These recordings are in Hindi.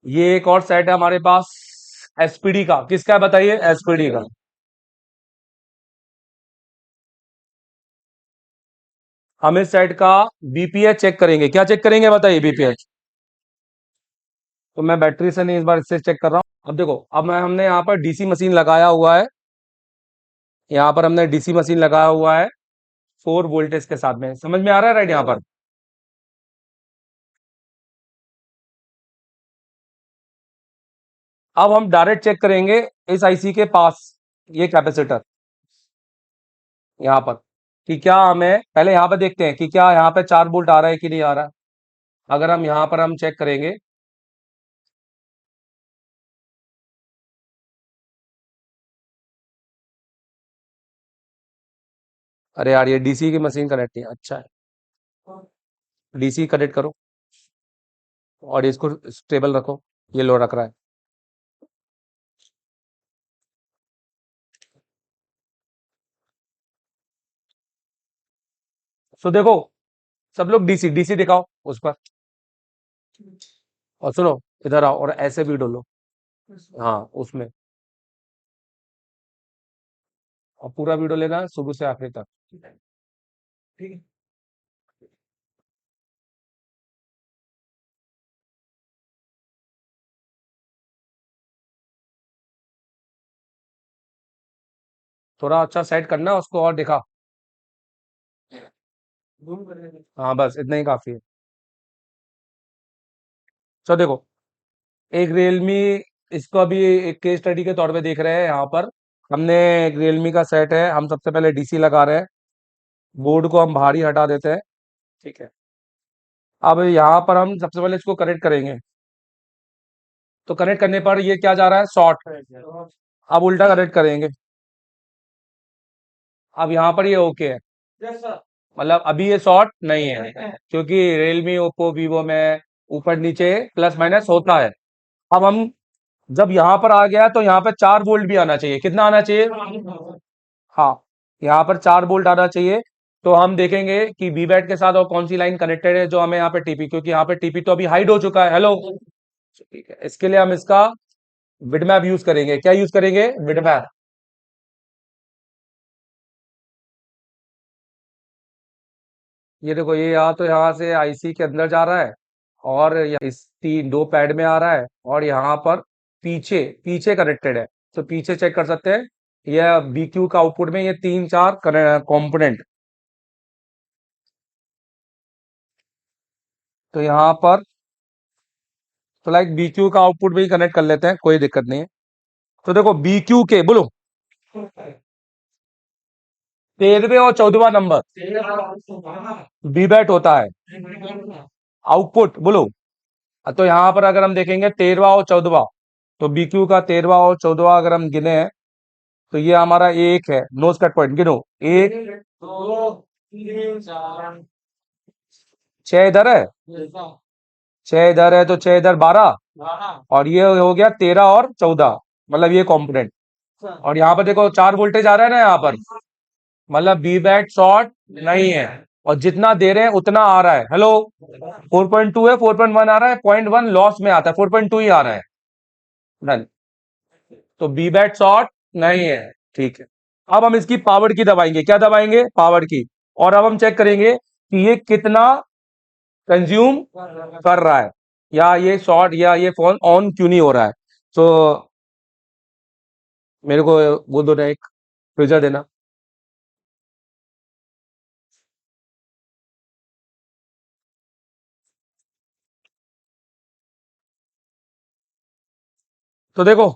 ये एक और सेट है हमारे पास एसपीडी का। किसका है बताइए? एसपीडी का। हम इस सेट का बीपीएच चेक करेंगे। क्या चेक करेंगे बताइए? बीपीएच। तो मैं बैटरी से नहीं, इस बार इससे चेक कर रहा हूं। अब देखो, अब मैं हमने यहाँ पर डीसी मशीन लगाया हुआ है। यहाँ पर हमने डीसी मशीन लगाया हुआ है 4 वोल्टेज के साथ में। समझ में आ रहा है? राइट। यहाँ पर अब हम डायरेक्ट चेक करेंगे इस आईसी के पास ये कैपेसिटर यहाँ पर, कि क्या हमें पहले यहाँ पे देखते हैं कि क्या यहाँ पे 4 वोल्ट आ रहा है कि नहीं आ रहा है। अगर हम यहाँ पर हम चेक करेंगे, अरे यार ये डीसी की मशीन कनेक्ट नहीं है। अच्छा है, डीसी कनेक्ट करो और इसको स्टेबल रखो। ये लो रख रहा है। सो देखो, सब लोग डीसी डीसी दिखाओ उस पर। और सुनो, इधर आओ और ऐसे भी डोलो। हाँ उसमें। और पूरा वीडियो लेना है शुरू से आखिरी तक। ठीक है। थोड़ा अच्छा सेट करना उसको और दिखा। हाँ बस इतना ही काफी है। चलो देखो, एक रियलमी, इसको अभी एक केस स्टडी के तौर पे देख रहे हैं। यहाँ पर हमने एक रियलमी का सेट है। हम सबसे पहले डीसी लगा रहे हैं। बोर्ड को हम बाहर ही हटा देते हैं। ठीक है। अब यहाँ पर हम सबसे पहले इसको कनेक्ट करेंगे। तो कनेक्ट करने पर ये क्या जा रहा है? शॉर्ट। अब उल्टा कनेक्ट करेंगे। अब यहाँ पर ये ओके है। मतलब अभी ये शॉर्ट नहीं है, क्योंकि रियलमी ओप्पो वीवो में ऊपर नीचे प्लस माइनस होता है। अब हम जब यहाँ पर आ गया तो यहाँ पे 4 वोल्ट भी आना चाहिए। कितना आना चाहिए? हाँ, यहाँ पर 4 वोल्ट आना चाहिए। तो हम देखेंगे कि वी बैट के साथ और कौन सी लाइन कनेक्टेड है जो हमें यहाँ पे टीपी, क्योंकि यहाँ पे टीपी तो अभी हाइड हो चुका है। हेलो। ठीक है, इसके लिए हम इसका बिटमैप यूज करेंगे। क्या यूज करेंगे? बिटमैप। ये देखो, ये या तो यहाँ से आईसी के अंदर जा रहा है, और इस तीन दो पैड में आ रहा है, और यहाँ पर पीछे पीछे कनेक्टेड है। तो पीछे चेक कर सकते हैं। यह बीक्यू का आउटपुट में ये 3 4 कंपोनेंट। तो यहाँ पर तो लाइक बीक्यू का आउटपुट भी कनेक्ट कर लेते हैं, कोई दिक्कत नहीं है। तो देखो, बीक्यू के बोलो 13वें और 14वां नंबर बीबैट होता है। आउटपुट बोलो। तो यहाँ पर अगर हम देखेंगे 13वां और 14वां, तो बीक्यू का 13वां और 14वां अगर हम गिने हैं, तो ये हमारा एक है। नो कट पॉइंट गिनो। एक, दो, तीन, चार, 6 इधर है, 6 इधर है, तो 6 इधर 12, और ये हो गया 13 और 14, मतलब ये कंपोनेंट। और यहाँ पर देखो 4 वोल्टेज आ रहा है ना यहाँ पर, मतलब बी बैट शॉर्ट नहीं है। और जितना दे रहे हैं उतना आ रहा है। हेलो। 4.2 है, 4.1 आ रहा है, 0.1 लॉस में आता है, 4.2 ही आ रहा है। डन। तो बी बैट शॉर्ट नहीं है। ठीक है। अब हम इसकी पावर की दबाएंगे। क्या दबाएंगे? पावर की। और अब हम चेक करेंगे कि ये कितना कंज्यूम कर रहा है, या ये शॉर्ट या ये फोन ऑन क्यों नहीं हो रहा है। तो मेरे को वो दो ना, एक फ्रीजर देना। तो देखो,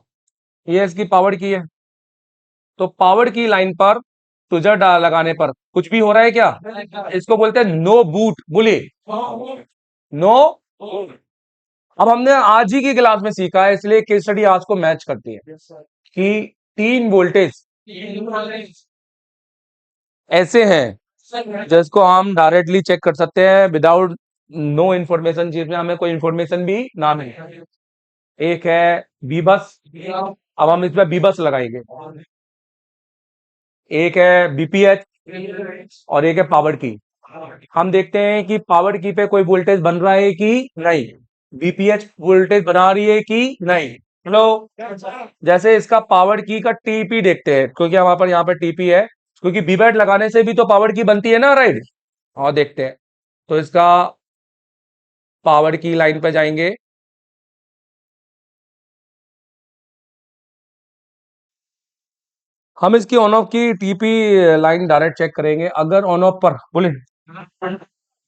ये इसकी पावर की है। तो पावर की लाइन पर ट्विजर लगाने पर कुछ भी हो रहा है क्या? इसको बोलते हैं नो बूट। बोलिए, नो। अब हमने आज ही की क्लास में सीखा है, इसलिए केस स्टडी आज को मैच करती है कि 3 वोल्टेज ऐसे हैं जिसको हम डायरेक्टली चेक कर सकते हैं विदाउट नो इंफॉर्मेशन, जिसमें हमें कोई इंफॉर्मेशन भी ना मिले। एक है बी बस। अब हम इसमें बी बस लगाएंगे। एक है बीपीएच और एक है पावर की। हम देखते हैं कि पावर की पे कोई वोल्टेज बन रहा है कि नहीं। बीपीएच वोल्टेज बना रही है कि नहीं? हेलो, जैसे इसका पावर की का टीपी देखते हैं, क्योंकि हमारे पर यहाँ पे टीपी है, क्योंकि बीबैट लगाने से भी तो पावर की बनती है ना, राइट? और देखते हैं, तो इसका पावर की लाइन पे जाएंगे। हम इसकी ऑन ऑफ की टीपी लाइन डायरेक्ट चेक करेंगे। अगर ऑन ऑफ पर बोले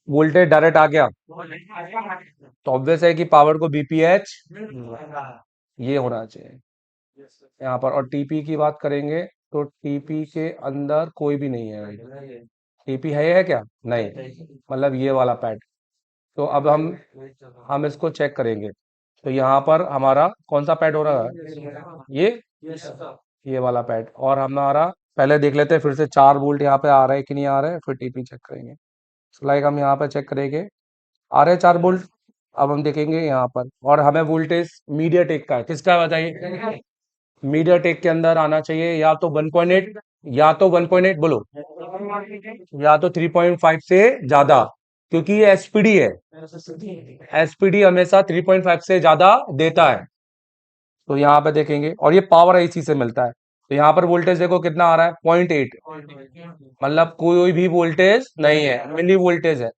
वोल्टेज डायरेक्ट आ गया, तो ऑब्वियस है कि पावर को बीपीएच ये होना चाहिए यहाँ पर। और टीपी की बात करेंगे तो टीपी के अंदर कोई भी नहीं है। टीपी है क्या? नहीं, मतलब ये वाला पैड। तो अब हम इसको चेक करेंगे। तो यहाँ पर हमारा कौन सा पैड हो रहा है? ये वाला पैड। और हमारा पहले देख लेते हैं फिर से 4 वोल्ट यहाँ पे आ रहा है कि नहीं आ रहा है, फिर टीपी चेक करेंगे। लाइक हम यहाँ पे चेक करेंगे, आ रहे हैं 4 वोल्ट। अब हम देखेंगे यहाँ पर, और हमें वोल्टेज मीडिया टेक का है, किसका है बताइए? मीडिया टेक के अंदर आना चाहिए या तो 1.8, या तो 1.8 बोलो, या तो 3.5 से ज्यादा, क्योंकि ये एसपीडी है। एसपीडी हमेशा 3.5 से ज्यादा देता है। तो यहाँ पे देखेंगे, और ये पावर आईसी से मिलता है। तो यहाँ पर वोल्टेज देखो कितना आ रहा है, 0.8, मतलब कोई भी वोल्टेज नहीं है, मिली वोल्टेज है।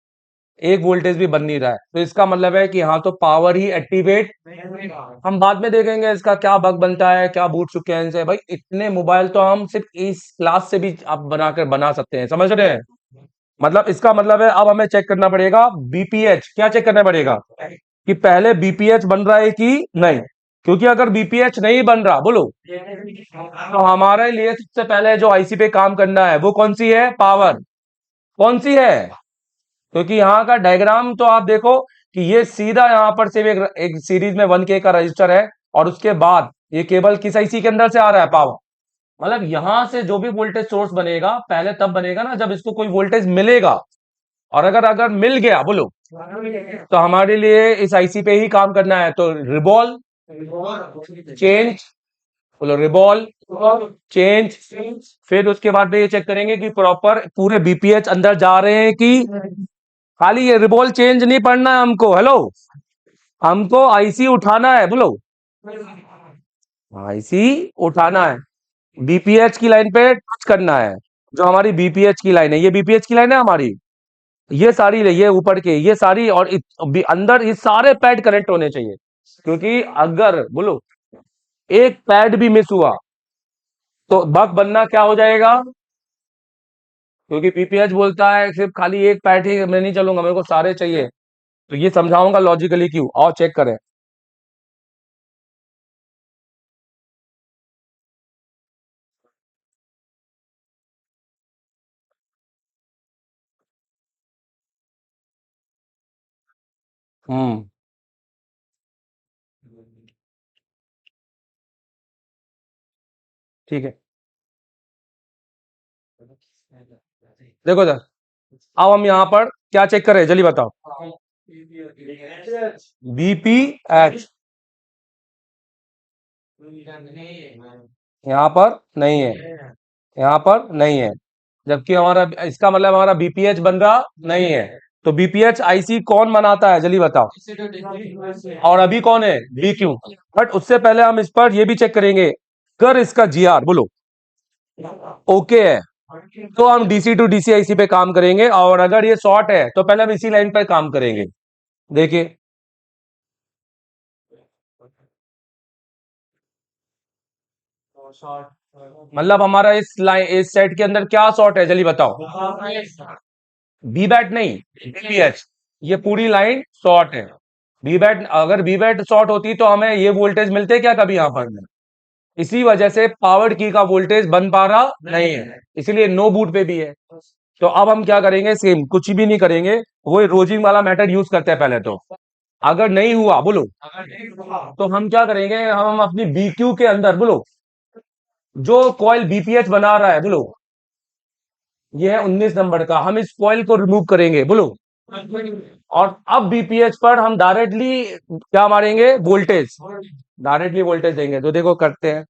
एक वोल्टेज भी बन नहीं रहा है, तो इसका मतलब है कि हाँ, तो पावर ही एक्टिवेट। हम बाद में देखेंगे इसका क्या बग बनता है, क्या बूट चुके हैं इनसे। भाई इतने मोबाइल तो हम सिर्फ इस क्लास से भी आप बनाकर बना सकते हैं, समझ रहे हैं? मतलब इसका मतलब है अब हमें चेक करना पड़ेगा बीपीएच। क्या चेक करना पड़ेगा? कि पहले बीपीएच बन रहा है कि नहीं। क्योंकि अगर बीपीएच नहीं बन रहा बोलो, तो हमारे लिए सबसे पहले जो आईसी पे काम करना है वो कौन सी है? पावर। कौन सी है? क्योंकि यहाँ का डायग्राम तो आप देखो कि ये सीधा यहाँ पर सिर्फ एक सीरीज में 1K का रजिस्टर है, और उसके बाद ये केबल किस आईसी के अंदर से आ रहा है? पावर। मतलब यहां से जो भी वोल्टेज सोर्स बनेगा पहले तब बनेगा ना जब इसको कोई वोल्टेज मिलेगा। और अगर अगर मिल गया बोलो, तो हमारे लिए इस आईसी पे ही काम करना है। तो रिबॉल चेंज, बोलो रिबॉल चेंज। फिर उसके बाद में ये चेक करेंगे कि प्रॉपर पूरे बीपीएच अंदर जा रहे हैं कि खाली ये रिबॉल चेंज नहीं पढ़ना है हमको। हेलो, हमको आईसी उठाना है बोलो, आईसी उठाना है, बीपीएच की लाइन पे टच करना है। जो हमारी बीपीएच की लाइन है, ये बीपीएच की लाइन है हमारी, ये सारी ये ऊपर के ये सारी, और अंदर ये सारे पैड कनेक्ट होने चाहिए। क्योंकि अगर बोलो एक पैड भी मिस हुआ तो बग बनना क्या हो जाएगा? क्योंकि बीपीएच बोलता है सिर्फ खाली एक पैड ही मैं नहीं चलूंगा, मेरे को सारे चाहिए। तो ये समझाऊंगा लॉजिकली क्यों, आओ चेक करें। हम्म, ठीक है। देखो सर, अब हम यहाँ पर क्या चेक कर रहे हैं, जल्दी बताओ। बीपीएच यहाँ पर नहीं है, यहाँ पर नहीं है, जबकि हमारा इसका मतलब हमारा बीपीएच बन रहा नहीं है। तो बीपीएच आईसी कौन बनाता है, जल्दी बताओ। और अभी कौन है? बीक्यू। बट उससे पहले हम इस पर ये भी चेक करेंगे, अगर इसका जीआर बोलो ओके है, तो हम डीसी टू डीसी आईसी पे काम करेंगे। और अगर ये शॉर्ट है तो पहले हम इसी लाइन पर काम करेंगे। देखिए, मतलब हमारा इस लाइन इस सेट के अंदर क्या शॉर्ट है, जल्दी बताओ। बीबैट नहीं, बीपीएच। ये पूरी लाइन शॉर्ट है। बीबैट, अगर बीबैट शॉर्ट होती तो हमें ये वोल्टेज मिलते क्या कभी यहाँ पर? इसी वजह से पावर की का वोल्टेज बन पा रहा नहीं है, इसीलिए नो बूट पे भी है। तो अब हम क्या करेंगे, सेम कुछ भी नहीं करेंगे, वो रोजिंग वाला मेथड यूज करते हैं पहले तो। अगर नहीं हुआ बोलो, तो हम क्या करेंगे, हम अपनी बीक्यू के अंदर बोलो जो कॉइल बीपीएच बना रहा है बोलो, ये है 19 नंबर का, हम इस कॉइल को रिमूव करेंगे बोलो। और अब बीपीएच पर हम डायरेक्टली क्या मारेंगे, वोल्टेज, डायरेक्टली वोल्टेज देंगे। तो देखो करते हैं,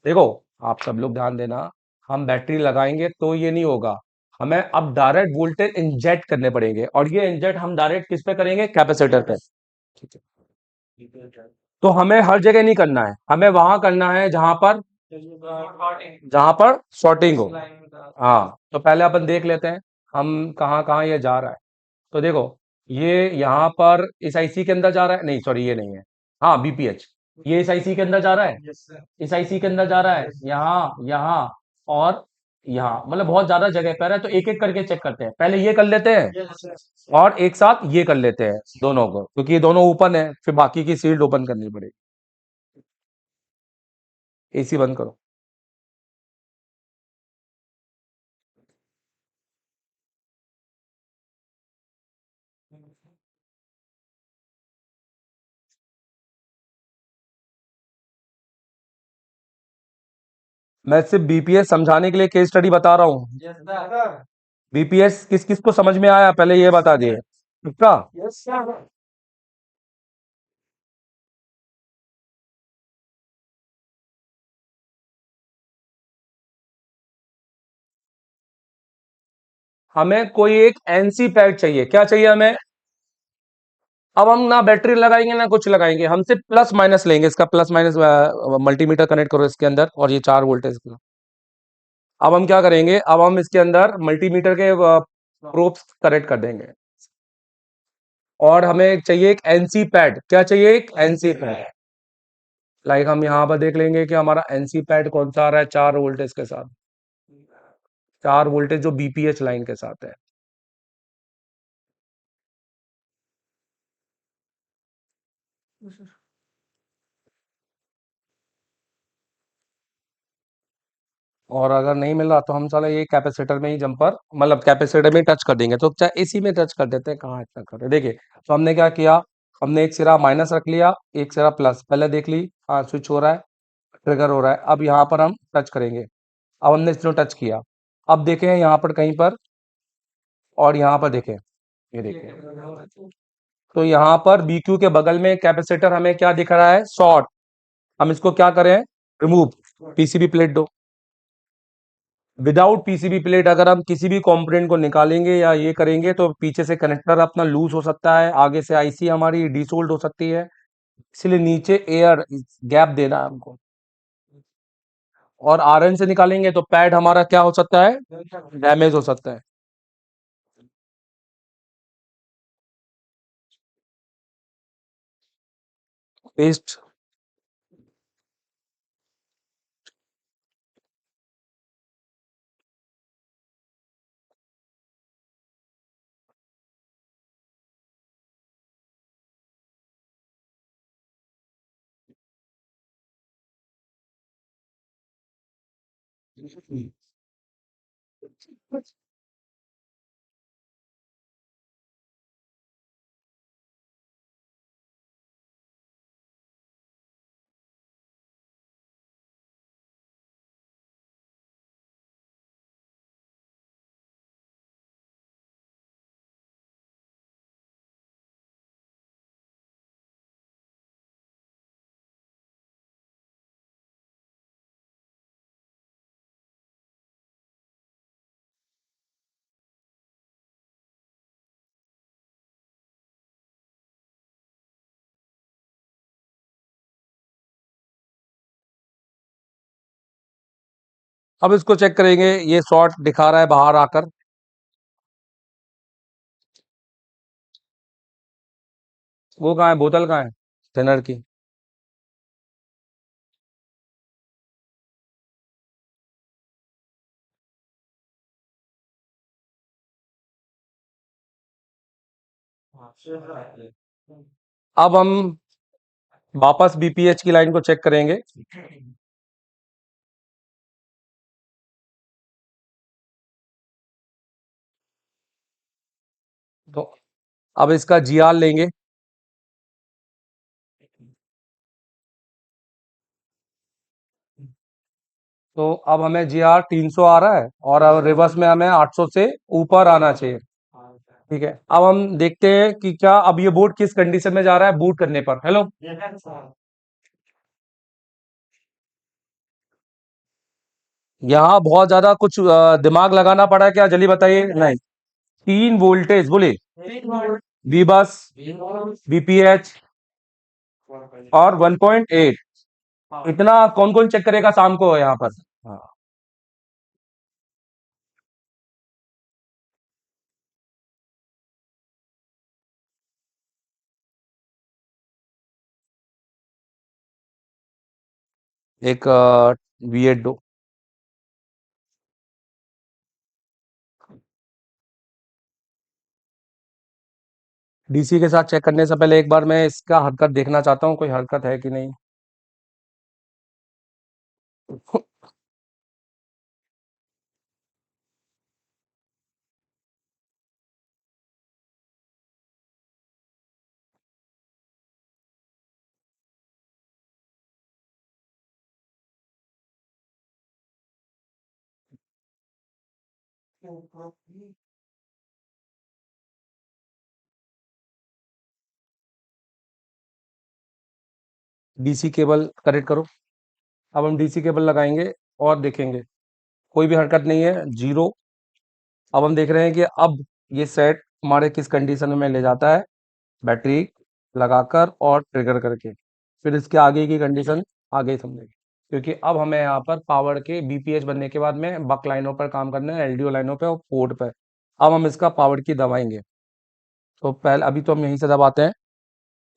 देखो आप सब लोग ध्यान देना, हम बैटरी लगाएंगे तो ये नहीं होगा, हमें अब डायरेक्ट वोल्टेज इंजेक्ट करने पड़ेंगे। और ये इंजेक्ट हम डायरेक्ट किस पे करेंगे? कैपेसिटर पे। ठीक है, तो हमें हर जगह नहीं करना है, हमें वहां करना है जहां पर शॉर्टिंग हो। हाँ, तो पहले अपन देख लेते हैं हम कहाँ कहाँ ये जा रहा है। तो देखो, ये यहाँ पर इस आईसी के अंदर जा रहा है, नहीं सॉरी ये नहीं है, हाँ बीपीएच, ये इस आईसी के अंदर जा रहा है, इस आईसी के अंदर जा रहा है, यहाँ यहाँ और यहाँ, मतलब बहुत ज्यादा जगह पर है, तो एक एक करके चेक करते हैं, पहले ये कर लेते हैं और एक साथ ये कर लेते हैं दोनों को, क्योंकि ये दोनों ओपन है, फिर बाकी की सील्ड ओपन करनी पड़ेगी। एसी बंद करो। मैं सिर्फ बीपीएस समझाने के लिए केस स्टडी बता रहा हूँ। बीपीएस किस किस को समझ में आया पहले ये बता दिए, इसका। हमें कोई एक एनसी पैड चाहिए, क्या चाहिए हमें? अब हम ना बैटरी लगाएंगे ना कुछ लगाएंगे, हम सिर्फ प्लस माइनस लेंगे, इसका प्लस माइनस मल्टीमीटर कनेक्ट करो इसके अंदर, और ये 4 वोल्टेज का। अब हम क्या करेंगे, अब हम इसके अंदर मल्टीमीटर के प्रोब्स कनेक्ट कर देंगे, और हमें चाहिए एक एनसी पैड, क्या चाहिए? एक एनसी पैड। लाइक हम यहाँ पर देख लेंगे कि हमारा एनसी पैड कौन सा आ रहा है, 4 वोल्टेज के साथ, 4 वोल्टेज जो बीपीएच लाइन के साथ है। और अगर नहीं मिल रहा तो हम साला ये कैपेसिटर में ही जंपर, मतलब कैपेसिटर में टच कर देंगे, तो चाहे इसी में टच कर देते हैं, कहाँ इतना कर रहे हैं। देखिए, तो हमने क्या किया, हमने एक सिरा माइनस रख लिया, एक सिरा प्लस, पहले देख ली, हाँ स्विच हो रहा है, ट्रिगर हो रहा है, अब यहाँ पर हम टच करेंगे। अब हमने इसको टच किया, अब देखें यहाँ पर कहीं पर, और यहाँ पर देखें, ये देखें, तो यहाँ पर BQ के बगल में कैपेसिटर हमें क्या दिख रहा है? शॉर्ट। हम इसको क्या करें? रिमूव, पीसीबी प्लेट दो। विदाउट पीसीबी प्लेट अगर हम किसी भी कंपोनेंट को निकालेंगे या ये करेंगे, तो पीछे से कनेक्टर अपना लूज हो सकता है, आगे से आईसी हमारी डिसोल्ड हो सकती है, इसलिए नीचे एयर गैप देना है हमको। और आरएन से निकालेंगे तो पैड हमारा क्या हो सकता है? डैमेज हो सकता है। पेस्ट। अब इसको चेक करेंगे, ये शॉर्ट दिखा रहा है बाहर आकर, वो कहाँ है, बोतल कहाँ है थिनर की? अब हम वापस बीपीएच की लाइन को चेक करेंगे, तो अब इसका जीआर लेंगे, तो अब हमें जीआर 300 आ रहा है, और अब रिवर्स में हमें 800 से ऊपर आना चाहिए। ठीक है, अब हम देखते हैं कि क्या अब ये बोर्ड किस कंडीशन में जा रहा है बूट करने पर। हेलो, यहाँ बहुत ज्यादा कुछ दिमाग लगाना पड़ा क्या, जल्दी बताइए। नहीं, 3 वोल्टेज बोले, वी बस, बीपीएच, और 1.8। इतना कौन कौन चेक करेगा शाम को यहाँ पर? हाँ, एक V8 दो। डीसी के साथ चेक करने से पहले एक बार मैं इसका हरकत देखना चाहता हूँ, कोई हरकत है कि नहीं। डीसी केबल कनेक्ट करो। अब हम डीसी केबल लगाएंगे और देखेंगे कोई भी हरकत नहीं है, जीरो। अब हम देख रहे हैं कि अब ये सेट हमारे किस कंडीशन में ले जाता है, बैटरी लगाकर और ट्रिगर करके। फिर इसके आगे की कंडीशन आगे ही समझेंगे, क्योंकि अब हमें यहाँ पर पावर के बीपीएच बनने के बाद में बक लाइनों पर काम करना है, एलडीओ लाइनों पे और पोर्ट पे। अब हम इसका पावर की दबाएंगे। तो पहले अभी तो हम यहीं से दबाते हैं,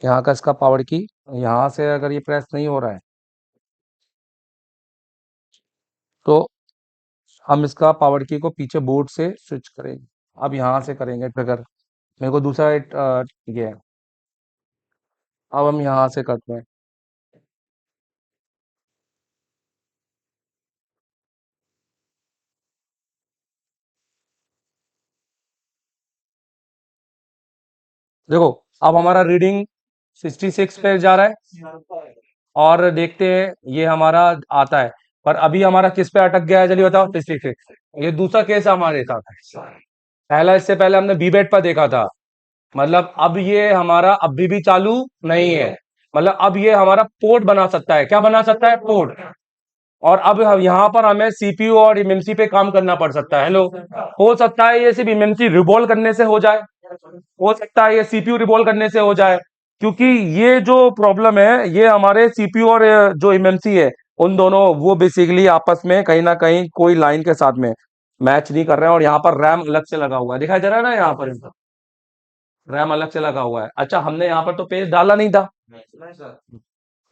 यहाँ का इसका पावर की। यहाँ से अगर ये प्रेस नहीं हो रहा है तो हम इसका पावर की को पीछे बोर्ड से स्विच करेंगे। अब यहाँ से करेंगे ट्रिगर। मेरे को दूसरा ये है। अब हम यहाँ से करते हैं। देखो अब हमारा रीडिंग 66 पे जा रहा है और देखते हैं ये हमारा आता है। पर अभी हमारा किस पे अटक गया है, जल्दी बताओ। 66। ये दूसरा केस है हमारे साथ। पहला, इससे पहले हमने बीबेट पर देखा था। मतलब अब ये हमारा अभी भी चालू नहीं है। मतलब अब ये हमारा पोर्ट बना सकता है। क्या बना सकता है? पोर्ट। और अब हम यहाँ पर हमें सीपीयू और एमएमसी पे काम करना पड़ सकता है। हेलो, हो सकता है ये सिर्फ एमएमसी रिवॉल्व करने से हो जाए, हो सकता है ये सीपीयू रिवॉल्व करने से हो जाए, क्योंकि ये जो प्रॉब्लम है ये हमारे सीपीयू और जो एमएमसी है उन दोनों, वो बेसिकली आपस में कहीं ना कहीं कोई लाइन के साथ में मैच नहीं कर रहे हैं। और यहाँ पर रैम अलग से लगा हुआ है, दिखाई दे रहा है ना, यहाँ पर रैम अलग से लगा हुआ है। अच्छा, हमने यहाँ पर तो पेज डाला नहीं था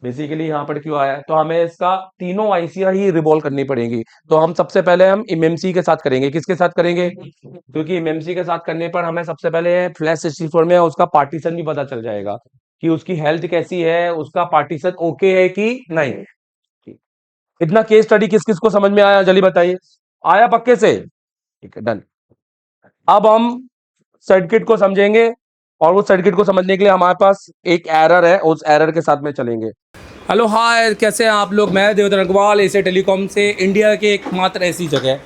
बेसिकली, यहाँ पर क्यों आया है? तो हमें इसका तीनों आईसियां ही रिवॉल्व करनी पड़ेगी। तो हम सबसे पहले हम एमएमसी के साथ करेंगे। किसके साथ करेंगे? क्योंकि एमएमसी के साथ करने पर हमें सबसे पहले फ्लैश 64 में उसका पार्टीशन भी पता चल जाएगा कि उसकी हेल्थ कैसी है, उसका पार्टीशन ओके है कि नहीं। इतना केस स्टडी किस किस को समझ में आया, जल्दी बताइए। आया पक्के से? ठीक है, डन। अब हम सर्किट को समझेंगे और उस सर्किट को समझने के लिए हमारे पास एक एरर है, उस एरर के साथ में चलेंगे। हेलो, हाय, कैसे हैं आप लोग? मैं देवदत्त अग्रवाल, एशिया टेलीकॉम से। इंडिया के एकमात्र ऐसी जगह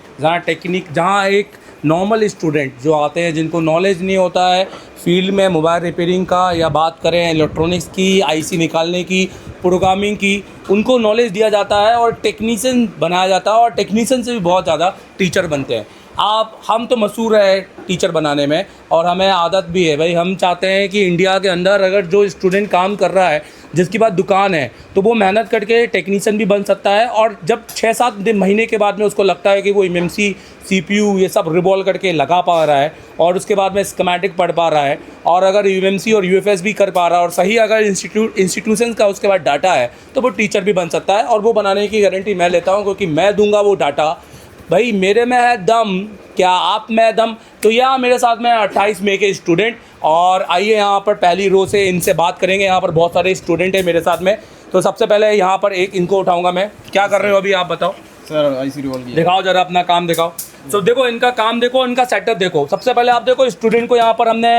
जहां एक नॉर्मल स्टूडेंट जो आते हैं, जिनको नॉलेज नहीं होता है फील्ड में मोबाइल रिपेयरिंग का, या बात करें इलेक्ट्रॉनिक्स की, आईसी निकालने की, प्रोग्रामिंग की, उनको नॉलेज दिया जाता है और टेक्नीशियन बनाया जाता है। और टेक्नीशियन से भी बहुत ज़्यादा टीचर बनते हैं। हम तो मशहूर है टीचर बनाने में, और हमें आदत भी है भाई। हम चाहते हैं कि इंडिया के अंदर अगर जो स्टूडेंट काम कर रहा है, जिसके पास दुकान है, तो वो मेहनत करके टेक्नीशियन भी बन सकता है। और जब 6-7 महीने के बाद में उसको लगता है कि वो एमएमसी, सीपीयू ये सब रिवॉल्व करके लगा पा रहा है, और उसके बाद में स्कीमेटिक पढ़ पा रहा है, और अगर यूएमसी और यूएफएस भी कर पा रहा है, और सही अगर इंस्टीट्यूशन का उसके बाद डाटा है, तो वो टीचर भी बन सकता है। और वो बनाने की गारंटी मैं लेता हूँ, क्योंकि मैं दूंगा वो डाटा। भाई मेरे में है दम, क्या आप में दम? तो यहाँ मेरे साथ में 28 मई के स्टूडेंट, और आइए यहाँ पर पहली रो से इनसे बात करेंगे। यहाँ पर बहुत सारे स्टूडेंट हैं मेरे साथ में। तो सबसे पहले यहाँ पर एक इनको उठाऊंगा मैं। क्या कर रहे हो अभी, आप बताओ सर। आईसी रिवॉल्व दिखाओ जरा, अपना काम दिखाओ। तो देखो इनका काम देखो, इनका सेटअप देखो। सबसे पहले आप देखो, स्टूडेंट को यहाँ पर हमने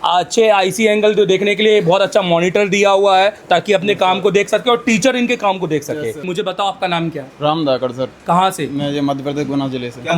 अच्छे आईसी एंगल जो देखने के लिए बहुत अच्छा मॉनिटर दिया हुआ है, ताकि अपने काम को देख सके और टीचर इनके काम को देख सके। मुझे बताओ आपका नाम क्या है? राम धाकड़ सर। कहाँ से? मैं ये मध्य प्रदेश गुना जिले से।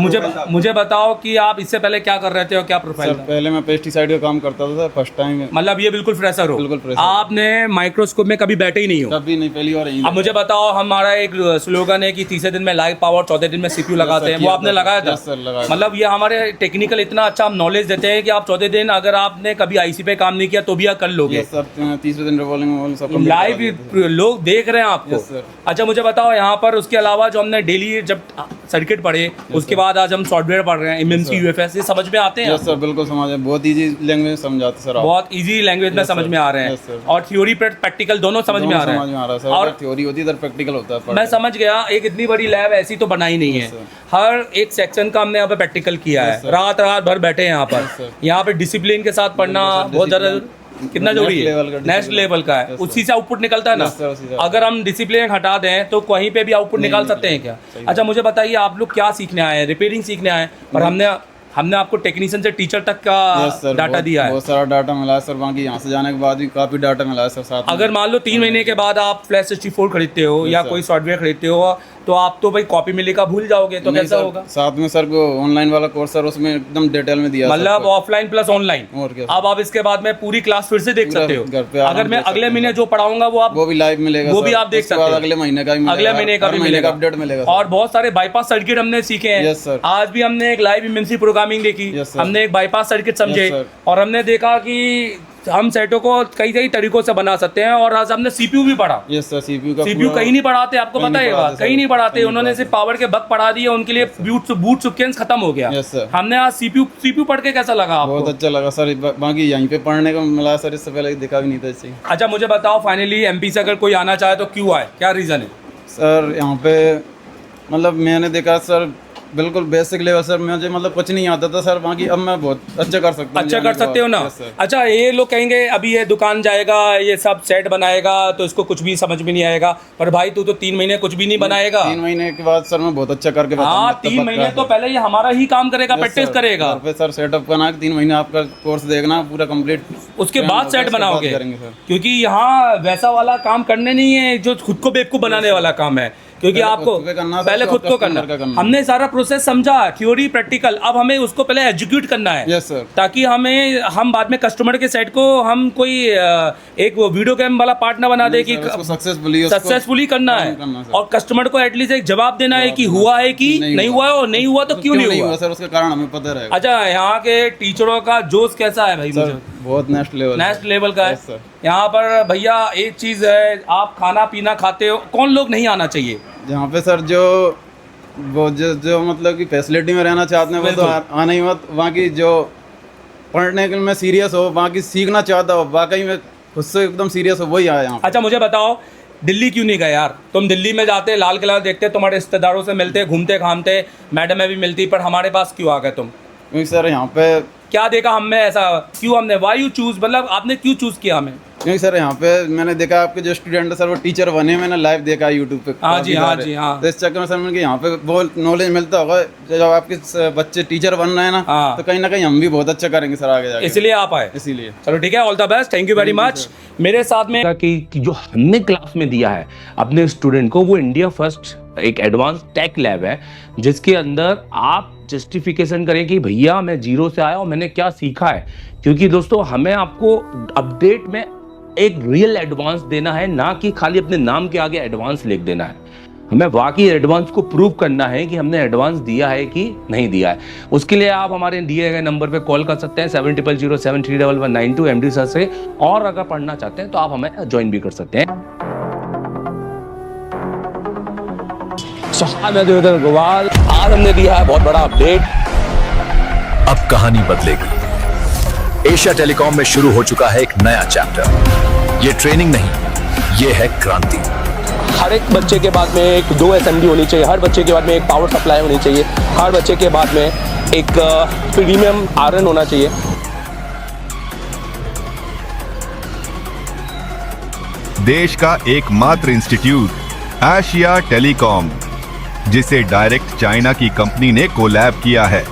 मुझे बताओ कि आप इससे पहले क्या कर रहे थे और क्या प्रोफाइल सर था? पहले मैं पेस्टिसाइड का काम करता था, फर्स्ट टाइम। मतलब ये बिल्कुल फ्रेशर हो? बिल्कुल फ्रेशर। आपने माइक्रोस्कोप में कभी बैठे ही नहीं हो? कभी नहीं, पहली बार। अब मुझे बताओ, हमारा एक स्लोगन है कि तीसरे दिन में लाइव पावर, चौथे दिन में सीपीयू लगाते हैं, वो आपने लगाया था? सर लगाया। मतलब ये हमारे टेक्निकल इतना अच्छा हम नॉलेज देते हैं कि आप चौथे दिन अगर आपने कभी अभी आईसी पे काम नहीं किया तो भी आप कर लोगे? यस सर, तीसरे दिन रिवॉल्विंग सब लाइव लोग देख रहे हैं आपको? Yes sir. अच्छा मुझे बताओ, यहाँ पर उसके अलावा जो हमने डेली जब सर्किट पढ़े उसके बाद आज हम सॉफ्टवेयर पढ़ रहे हैं, एमएमसी यूएफएस, ये समझ में आते हैं? यस सर, बिल्कुल समझ में, बहुत इजी लैंग्वेज समझाते सर आप। बहुत इजी लैंग्वेज में समझ में आ रहे यस हैं सर। और थ्योरी प्रैक्टिकल दोनों समझ में आ रहे हैं। सर, और थ्योरी होती है इधर प्रैक्टिकल होता है। मैं समझ गया, एक इतनी बड़ी लैब ऐसी तो बनाई नहीं है, हर एक सेक्शन का हमने यहाँ पे प्रैक्टिकल किया है, रात भर बैठे हैं यहाँ पर। यहाँ पे डिसिप्लिन के साथ पढ़ना बहुत ज़्यादा कितना जरूरी है, नेक्स्ट लेवल का है, उसी से आउटपुट निकलता है ना। अगर हम डिसिप्लिन हटा दें तो कहीं पे भी आउटपुट निकाल सकते हैं क्या? अच्छा मुझे बताइए, आप लोग क्या सीखने आए हैं? रिपेयरिंग सीखने आए हैं, पर हमने आपको टेक्नीशियन से टीचर तक का डाटा दिया है। बहुत सारा डाटा मिला है सर, बाकी यहाँ से जाने के बाद भी काफी डाटा मिला है सर साथ। अगर मान लो 3 महीने के बाद आप फ्लैश 64 खरीदते हो या कोई सॉफ्टवेयर खरीदते हो तो आप तो भाई कॉपी मिलने का भूल जाओगे, तो कैसा होगा? साथ में सर को ऑनलाइन वाला कोर्स सर उसमें एकदम डिटेल में दिया, मतलब ऑफलाइन प्लस ऑनलाइन। और क्या, अब आप इसके बाद में पूरी क्लास फिर से देख सकते हो। घर पे अगर मैं अगले महीने जो पढ़ाऊंगा वो भी लाइव मिलेगा, वो भी आप देख सकते हो। अगले महीने का भी मिलेगा, अपडेट मिलेगा। और बहुत सारे बाईपास सर्किट हमने सीखे हैं। Yes sir. आज भी हमने एक लाइव एमएमसी प्रोग्रामिंग देखी, हमने एक बाईपास सर्किट समझे और हमने देखा कि हम सेटों को कई कई तरीकों से बना सकते हैं। और आज हमने सीपीयू भी पढ़ा। यस सर, सीपीयू कहीं नहीं पढ़ाते, आपको पता है बात, कहीं नहीं पढ़ाते। उन्होंने सिर्फ पावर के बग पढ़ा दिए, उनके लिए बूट सीक्वेंस खत्म हो गया। हमने आज सीपीयू पढ़ के कैसा लगा आपको? बहुत अच्छा लगा सर, बाकी यहीं पे पढ़ने को मिला सर, इससे पहले देखा भी नहीं था इससे। अच्छा मुझे बताओ, फाइनली एमपी से अगर कोई आना चाहे तो क्यों आए, क्या रीजन है? सर यहाँ पे मतलब मैंने देखा सर, बिल्कुल बेसिक लेवल सर, मुझे मतलब कुछ नहीं आता था सर, बाकी अब मैं बहुत अच्छा कर सकता हूँ। अच्छा कर सकते हो ना? अच्छा, ये लोग कहेंगे अभी ये दुकान जाएगा, ये सब सेट बनाएगा तो इसको कुछ भी समझ में नहीं आएगा, पर भाई तू तो 3 महीने कुछ भी नहीं बनाएगा। 3 महीने के बाद सर मैं बहुत अच्छा करके बताऊंगा। हाँ, 3 महीने तो पहले ये हमारा ही काम करेगा, प्रैक्टिस करेगा। सर सेटअप करना, 3 महीने आपका कोर्स देखना पूरा कंप्लीट, उसके बाद सेट बनाओगे, क्योंकि यहाँ वैसा वाला काम करने नहीं है जो खुद को बेवकूफ बनाने वाला काम है, क्योंकि आपको पहले खुद को करना। हमने सारा प्रोसेस समझा, थ्योरी प्रैक्टिकल, अब हमें उसको पहले एग्जीक्यूट करना है। Yes sir. ताकि हम बाद में कस्टमर के सेट को हम कोई एक वीडियो गेम वाला पार्ट ना बना दे कि सक्सेसफुली करना है, और कस्टमर को एटलीस्ट एक जवाब देना है कि हुआ है कि नहीं हुआ है, और नहीं हुआ तो क्यों नहीं हुआ सर, उसका कारण हमें पता रहेगा। अच्छा, यहाँ के टीचरों का जोश कैसा है भाई? मुझे बहुत नेक्स्ट लेवल का है। यहाँ पर भैया एक चीज है, आप खाना पीना खाते हो, कौन लोग नहीं आना चाहिए यहाँ पे सर? जो मतलब कि फैसिलिटी में रहना चाहते हैं वो तो आना ही मत। वहाँ की जो पढ़ने के में सीरियस हो, वहाँ की सीखना चाहता हो, वाकई में खुद से एकदम सीरियस हो, वही आया यहाँ। अच्छा मुझे बताओ, दिल्ली क्यों नहीं गए यार? तुम दिल्ली में जाते, लाल किला देखते, तुम्हारे रिश्तेदारों से मिलते, घूमते घामते, मैडम में भी मिलती, पर हमारे पास क्यों आ गए तुम? क्योंकि सर यहाँ पे क्या देखा हमें ऐसा? क्यों हमने वाई यू चूज, मतलब आपने क्यों चूज किया हमें? क्योंकि सर यहाँ पे मैंने देखा आपके जो स्टूडेंट है सर वो टीचर बने, मैंने लाइव देखा यूट्यूब पे। हाँ जी, हाँ जी, हाँ। तो इस चक्कर में सर मुझे यहाँ पे बहुत नॉलेज मिलता होगा, जब आपके बच्चे टीचर बन रहे हैं ना, तो कहीं ना कहीं हम भी बहुत अच्छा करेंगे सर आगे जाके, इसलिए आप आए। इसीलिए चलो ठीक है, all the best, thank you very much. मेरे साथ में कि जो हमने क्लास में दिया है अपने स्टूडेंट को, वो इंडिया फर्स्ट एक एडवांस टेक लैब है, जिसके अंदर आप जस्टिफिकेशन करें कि भैया मैं 0 से आया और मैंने क्या सीखा है। क्योंकि दोस्तों हमें आपको अपडेट में एक रियल एडवांस देना है, ना कि खाली अपने नाम के आगे एडवांस लिख देना है। हमें वाकई एडवांस को प्रूव करना है कि हमने एडवांस दिया है कि नहीं दिया है। उसके लिए आप हमारे दिए गए नंबर पे कॉल कर सकते हैं 7007311192 एमडी सर से, और अगर पढ़ना चाहते हैं तो आप हमें ज्वाइन भी कर सकते हैं। मैं देवेंद्र गोवाल, आज हमने दिया है बहुत बड़ा अपडेट। अब कहानी बदलेगी। एशिया टेलीकॉम में शुरू हो चुका है एक नया चैप्टर। ये ट्रेनिंग नहीं, ये है क्रांति। हर एक बच्चे के बाद में एक 2 असेंबली होनी चाहिए, हर बच्चे के बाद में एक पावर सप्लाई होनी चाहिए, हर बच्चे के बाद में एक प्रीमियम आयरन होना चाहिए। देश का एकमात्र इंस्टीट्यूट एशिया टेलीकॉम, जिसे डायरेक्ट चाइना की कंपनी ने कोलैब किया है।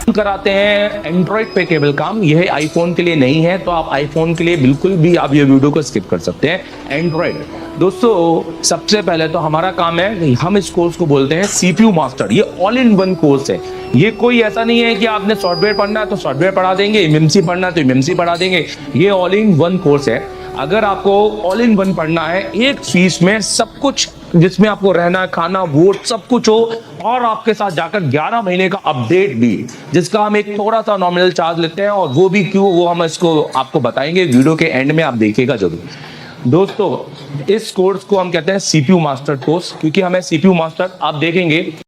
कराते हैं एंड्रॉइड पे केबल काम, यह आईफोन के लिए नहीं है, तो आप आईफोन के लिए बिल्कुल भी आप ये वीडियो को स्किप कर सकते हैं। एंड्रॉइड दोस्तों, सबसे पहले तो हमारा काम है, हम इस कोर्स को बोलते हैं सीपीयू मास्टर। ये ऑल इन वन कोर्स है। ये कोई ऐसा नहीं है कि आपने सॉफ्टवेयर पढ़ना है तो सॉफ्टवेयर पढ़ा देंगे, एमएमसी पढ़ना है तो एमएमसी पढ़ा देंगे। ये ऑल इन वन कोर्स है। अगर आपको ऑल इन वन पढ़ना है, एक फीस में सब कुछ जिसमें आपको रहना खाना वोट सब कुछ हो, और आपके साथ जाकर 11 महीने का अपडेट भी, जिसका हम एक थोड़ा सा नॉमिनल चार्ज लेते हैं, और वो भी क्यों, वो हम इसको आपको बताएंगे वीडियो के एंड में, आप देखिएगा जरूर। दोस्तों इस कोर्स को हम कहते हैं CPU मास्टर कोर्स, क्योंकि हमें CPU मास्टर आप देखेंगे